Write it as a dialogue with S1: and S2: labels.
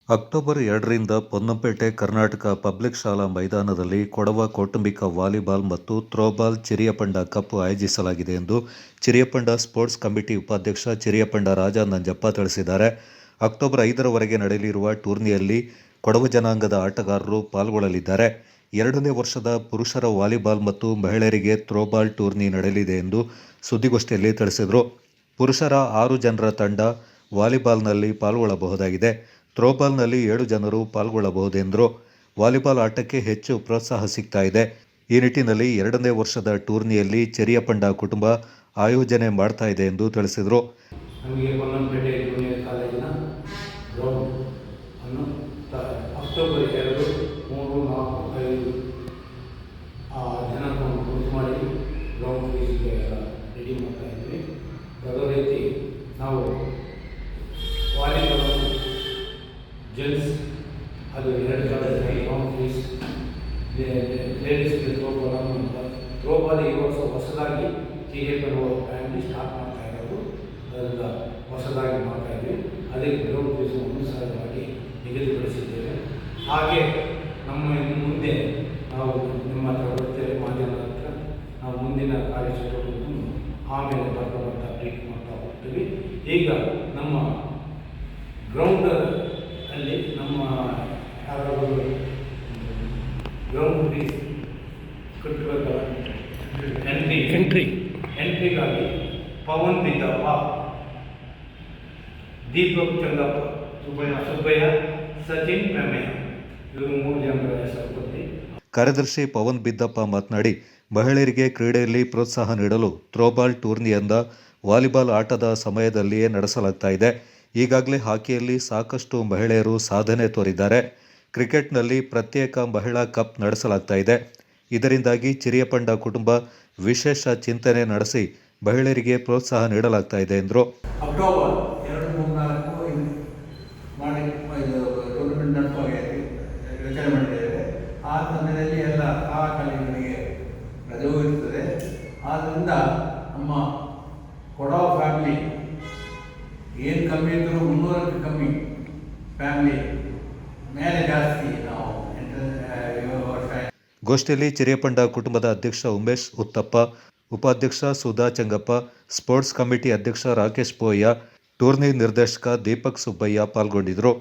S1: October 2ರಿಂದ Ponnampet Karnataka public ಶಾಲಾ ಮೈದಾನದಲ್ಲಿ ಕೊಡವ ಕೌಟುಂಬಿಕ ವಾಲಿಬಾಲ್ ಮತ್ತು ಥ್ರೋಬಾಲ್ ಚಿರಿಯಪಂಡ ಕಪ್ ಆಯೋಜಿಸಲಾಗಿದೆ ಎಂದು ಚಿರಿಯಪಂಡ ಸ್ಪೋರ್ಟ್ಸ್ ಕಮಿಟಿ ಉಪಾಧ್ಯಕ್ಷ ಚಿರಿಯಪಂಡ ರಾಜ ನಂಜಪ್ಪ ತಿಳಿಸಿದ್ದಾರೆ. ಅಕ್ಟೋಬರ್ 5ರವರೆಗೆ ನಡೆಯಲಿರುವ ಟೂರ್ನಿಯಲ್ಲಿ ಕೊಡವ ಜನಾಂಗದ ಆಟಗಾರರು ಪಾಲ್ಗೊಳ್ಳಲಿದ್ದಾರೆ. 2ನೇ ವರ್ಷದ ಪುರುಷರ ವಾಲಿಬಾಲ್ ಮತ್ತು ಮಹಿಳೆಯರಿಗೆ ಥ್ರೋಬಾಲ್ ಟೂರ್ನಿ ನಡೆಯಲಿದೆ ಎಂದು ಸುದ್ದಿಗೋಷ್ಠಿಯಲ್ಲಿ ತಿಳಿಸಿದರು. ಪುರುಷರ 6 ಜನರ ತಂಡ ವಾಲಿಬಾಲ್ನಲ್ಲಿ ಪಾಲ್ಗೊಳ್ಳಬಹುದಾಗಿದೆ. ಥ್ರೋಬಾಲ್ನಲ್ಲಿ 7 ಜನರು ಪಾಲ್ಗೊಳ್ಳಬಹುದೆಂದರು. ವಾಲಿಬಾಲ್ ಆಟಕ್ಕೆ ಹೆಚ್ಚು ಪ್ರೋತ್ಸಾಹ ಸಿಗ್ತಾ ಇದೆ. ಈ ನಿಟ್ಟಿನಲ್ಲಿ 2ನೇ ವರ್ಷದ ಟೂರ್ನಿಯಲ್ಲಿ ಚಿರಿಯಪಂಡ ಕುಟುಂಬ ಆಯೋಜನೆ ಮಾಡ್ತಾ ಇದೆ ಎಂದು ತಿಳಿಸಿದರು.
S2: ನಮಗೆ ಪೊನ್ನಂಪೇಟೆ ಜೂನಿಯರ್ ಕಾಲೇಜಿನ ಗ್ರೌಂಡ್ ಅನ್ನು ಅಕ್ಟೋಬರ್ 2, 3, 4, 5 ಜನರನ್ನು ಗುರುತು ಮಾಡಿ ಗ್ರೌಂಡ್ ಫೀಸ್ಗೆ ರೆಡಿ ಮಾಡ್ತಾ ಇದ್ವಿ. ಅದೇ ರೀತಿ ನಾವು ವಾಲಿಬಾಲ್ ಜೆಂಟ್ಸ್ ಅದು 2 ಗ್ರೌಂಡ್ ಫೀಸ್, ಲೇಡೀಸ್ಗೆ ಥ್ರೋಬಾಲ್ ಈ ವರ್ಷ ಹೊಸದಾಗಿ ಚಿರಿಯಪಂಡ ಫ್ಯಾಮಿಲಿ ಸ್ಟಾರ್ಟ್ ಮಾಡ್ತಾ ಇರೋದು. ಅದರಿಂದ ಹೊಸದಾಗಿ ಮಾಡ್ತಾ ಇದ್ವಿ. ಅದಕ್ಕೆ ಗ್ರೌಂಡ್ ಫೀಸ್ 1,000 ನಿಗದಿಪಡಿಸಿದ್ದೇವೆ. ಹಾಗೆ ನಮ್ಮ ಮುಂದೆ ನಾವು ನಿಮ್ಮ ಹತ್ರ ಬರ್ತೇವೆ, ಮಾಧ್ಯಮದ ಹತ್ರ ನಾವು ಮುಂದಿನ ಕಾರ್ಯಚಟುವಟಿಕೆಯನ್ನು ಆಮೇಲೆ ಬರ್ತಾ ಬ್ರೇಕ್ ಮಾಡ್ತಾ ಹೋಗ್ತೀವಿ. ಈಗ ನಮ್ಮ ಗ್ರೌಂಡ್ ಅಲ್ಲಿ ನಮ್ಮ ಯಾರಾದರೂ ಗ್ರೌಂಡ್ ಫೀಸ್ ಕಟ್ಟಬೇಕಲ್ಲ, ಎಂಟ್ರಿಗಾಗಿ ಪವನ್ ಬಿದ್ದಪ್ಪ, ದೀಪಕ್ ಚಂದಪ್ಪ, ಸುಬ್ಬಯ್ಯ, ಸಚಿನ್ ಪೆಮೆಯ ಇವರು 3 ಜನರ ಹೆಸರು ಕೊಡ್ತೀವಿ.
S1: ಕಾರ್ಯದರ್ಶಿ ಪವನ್ ಬಿದ್ದಪ್ಪ ಮಾತನಾಡಿ, ಮಹಿಳೆಯರಿಗೆ ಕ್ರೀಡೆಯಲ್ಲಿ ಪ್ರೋತ್ಸಾಹ ನೀಡಲು ಥ್ರೋಬಾಲ್ ಟೂರ್ನಿಯಿಂದ ವಾಲಿಬಾಲ್ ಆಟದ ಸಮಯದಲ್ಲಿಯೇ ನಡೆಸಲಾಗ್ತಾ ಇದೆ. ಈಗಾಗಲೇ ಹಾಕಿಯಲ್ಲಿ ಸಾಕಷ್ಟು ಮಹಿಳೆಯರು ಸಾಧನೆ ತೋರಿದ್ದಾರೆ. ಕ್ರಿಕೆಟ್ನಲ್ಲಿ ಪ್ರತ್ಯೇಕ ಮಹಿಳಾ ಕಪ್ ನಡೆಸಲಾಗ್ತಾ ಇದೆ. ಇದರಿಂದಾಗಿ ಚಿರಿಯಪಂಡ ಕುಟುಂಬ ವಿಶೇಷ ಚಿಂತನೆ ನಡೆಸಿ ಮಹಿಳೆಯರಿಗೆ ಪ್ರೋತ್ಸಾಹ ನೀಡಲಾಗ್ತಾ ಇದೆ ಎಂದರು.
S3: ಅಕ್ಟೋಬರ್ 2, 3, 4 ಟೂರ್ನಮೆಂಟ್ ರಚನೆ ಮಾಡಿದ್ದೇವೆ. ಆ ಸಮಯದಲ್ಲಿ ಎಲ್ಲ ಆ ಕಾಲೇಜುಗಳಿಗೆ ರಜೆಯೂ ಇರ್ತದೆ. ಆದ್ದರಿಂದ ನಮ್ಮ ಕೊಡವ ಫ್ಯಾಮಿಲಿ ಏನು ಕಮ್ಮಿ ಇದ್ದರೂ 300ಕ್ಕೆ ಕಮ್ಮಿ ಫ್ಯಾಮಿಲಿ ಮೇಲೆ ಜಾಸ್ತಿ ನಾವು
S1: ಗೋಷ್ಠಿಯಲ್ಲಿ ಚಿರಿಯಪಂಡ ಕುಟುಂಬದ ಅಧ್ಯಕ್ಷ ಉಮೇಶ್ ಉತ್ತಪ್ಪ, ಉಪಾಧ್ಯಕ್ಷ ಸುಧಾ ಚಂಗಪ್ಪ, ಸ್ಪೋರ್ಟ್ಸ್ ಕಮಿಟಿ ಅಧ್ಯಕ್ಷ ರಾಕೇಶ್ ಪೋಯ್ಯ, ಟೂರ್ನಿ ನಿರ್ದೇಶಕ ದೀಪಕ್ ಸುಬ್ಬಯ್ಯ ಪಾಲ್ಗೊಂಡಿದ್ದರು.